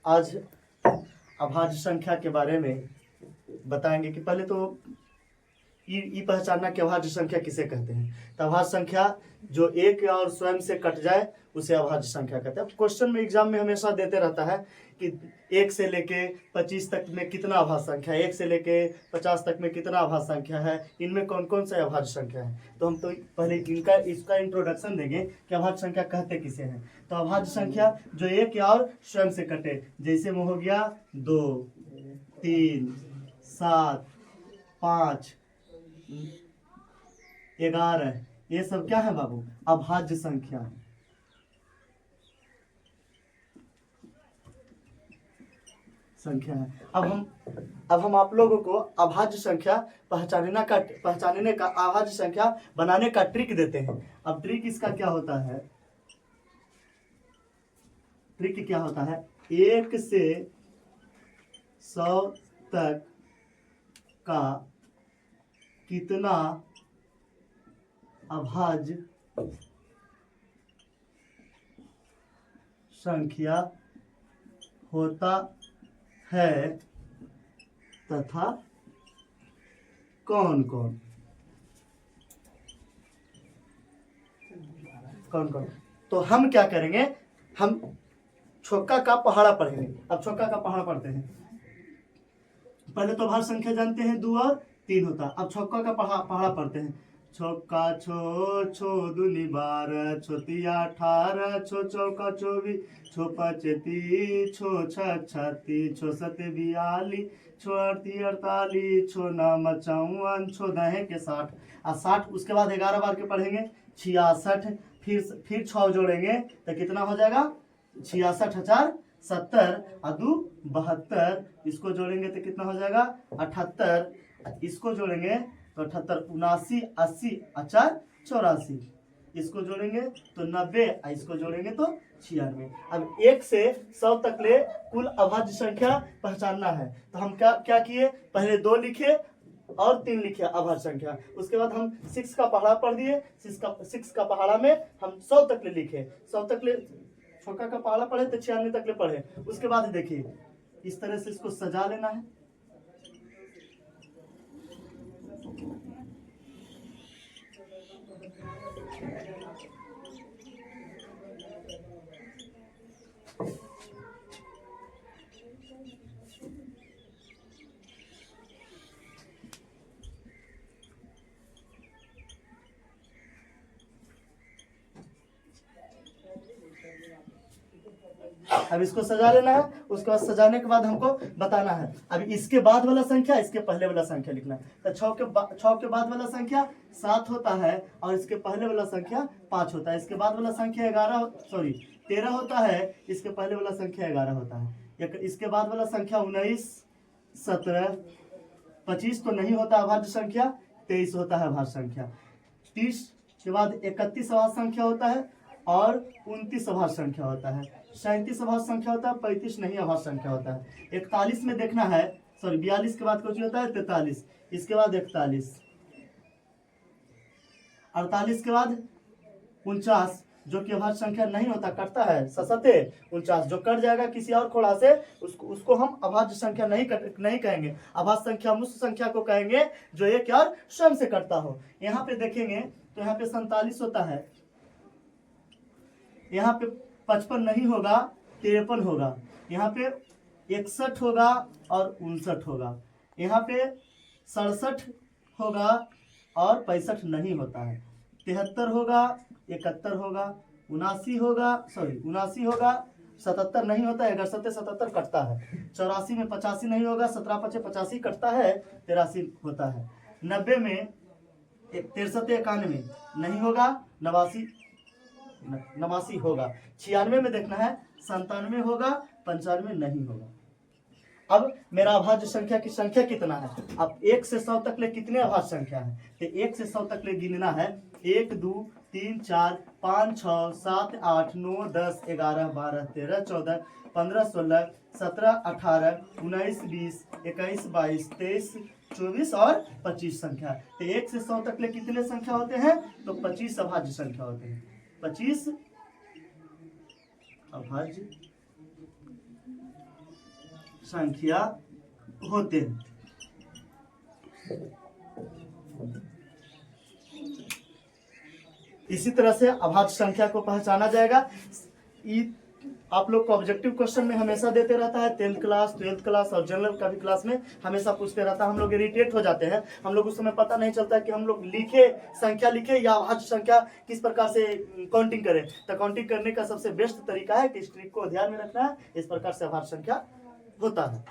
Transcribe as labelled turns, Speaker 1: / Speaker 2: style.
Speaker 1: आज अभाज्य संख्या के बारे में बताएंगे कि पहले तो ई पहचानना कि अभाज्य संख्या किसे कहते हैं। तो अभाज्य संख्या जो एक और स्वयं से कट जाए उसे अभाज्य संख्या कहते हैं। क्वेश्चन में एग्जाम में हमेशा देते रहता है कि 1 से लेके 25 तक में कितना अभाज्य संख्या है, 1 से लेके 50 तक में कितना अभाज्य संख्या है, इनमें कौन कौन सा अभाज्य संख्या है। तो हम तो पहले इसका इंट्रोडक्शन देंगे कि अभाज्य संख्या कहते किसे हैं। तो अभाज्य संख्या जो एक या और स्वयं से कटे, जैसे में हो गया 2, 3, 7, 5, 11, ये सब क्या है बाबू? अभाज्य संख्या है। अब हम आप लोगों को अभाज्य संख्या पहचानने का अभाज्य संख्या बनाने का ट्रिक देते हैं। अब ट्रिक इसका क्या होता है? ट्रिक क्या होता है? 1 से 100 तक का कितना अभाज्य संख्या होता है तथा कौन कौन तो हम क्या करेंगे? हम छक्का का पहाड़ा पढ़ेंगे। अब छक्का का पहाड़ा पढ़ते हैं। पहले तो अभाज्य संख्या जानते हैं 2 और 3 होता। अब छक्का का पहाड़ा पढ़ते हैं। छक्का छो छो दूनी 12, छो तिया 18, छो चौका 24, छो पाँचे 30, छो छः 36, छो सते 42, छो अड़ती 48, छो नौ 54, छो दहे के 60। 60 उसके बाद 11 बार के पढ़ेंगे। 66 फिर 6 जोड़ेंगे तो कितना हो जाएगा? 66,070 और 2 72। इसको जोड़ेंगे तो कितना हो जाएगा? 78। इसको जोड़ेंगे तो 78, 79, 80, 84। इसको जोड़ेंगे तो 90, इसको जोड़ेंगे तो 96। अब 1 से 100 तक ले कुल अभाज्य संख्या पहचानना है। तो हम क्या किए? पहले 2 लिखे और 3 लिखे अभाज्य संख्या। उसके बाद हम 6 का पहाड़ा पढ़ दिए। 6 का पहाड़ा में हम 100 तक ले लिखे। 100 तक ले छोका का पहाड़ा पढ़े तो 96 तक ले पढ़े। उसके बाद देखिए इस तरह से इसको सजा लेना है। अब इसको सजा लेना है। उसके बाद सजाने के बाद हमको बताना है अब इसके बाद वाला संख्या, इसके पहले वाला संख्या लिखना है। तो 6 के बाद वाला संख्या 7 होता है और इसके पहले वाला संख्या 5 होता है। इसके बाद वाला संख्या 13 होता है। इसके पहले वाला संख्या 11 होता है। इसके बाद वाला संख्या 19, 17, 25 तो नहीं होता अभाज्य संख्या। 23 होता है अभाज्य संख्या। 30 के बाद 31 अभाज्य संख्या होता है और 29 अभाज्य संख्या होता है। 37 अभाज्य संख्या होता है। 35 नहीं अभाज्य संख्या होता है। 41 में देखना है, 42 के बाद कुछ होता है 43। इसके बाद 41, 48 के बाद 49 जो कि अभाज्य संख्या नहीं होता, कटता है। ससते 49 जो कट जाएगा किसी और खोड़ा से, उसको हम अभाज्य संख्या नहीं कहेंगे। अभाज्य संख्या उस संख्या को कहेंगे जो एक और स्वयं से कटता हो। यहाँ पे देखेंगे तो यहाँ पे 47 होता है। यहाँ पे 55 नहीं होगा, 53 होगा। यहाँ पे 61 होगा और 59 होगा। यहाँ पे 67 होगा और 65 नहीं होता है। 73 होगा, 71 होगा, 79 होगा, 77 नहीं होता है। 77 कटता है। 84 में 85 नहीं होगा। 17 5 85 कटता है। 83 होता है। 90 में 63 91 नहीं होगा। 89 होगा। 96 में देखना है 97 होगा। 95 नहीं होगा। अब मेरा अभाज्य संख्या की संख्या कितना है? अब 1 से 100 तक ले कितने अभाज्य संख्या है? तो 1 से 100 तक ले गिनना है। 1 2 3 4 5 6 7 8 9 10 11 12 13 14 15 16 17 18 19 20 21 22 23 24 और 25 संख्या। तो 1 से 100 तक ले कितने संख्या होते हैं? तो 25 अभाज्य संख्या होते हैं। 25 अभाज्य संख्या होते हैं। इसी तरह से अभाज्य संख्या को पहचाना जाएगा। आप लोग को ऑब्जेक्टिव क्वेश्चन में हमेशा देते रहता है, 10th क्लास 12th क्लास और जनरल का भी क्लास में हमेशा पूछते रहता है। हम लोग इरिटेट हो जाते हैं, हम लोग उस समय पता नहीं चलता कि हम लोग संख्या लिखे या अभाज्य संख्या किस प्रकार से काउंटिंग करें। तो काउंटिंग करने का सबसे बेस्ट तरीका है कि इस ट्रिक को ध्यान में रखना है। इस प्रकार से अभाज्य संख्या होता है।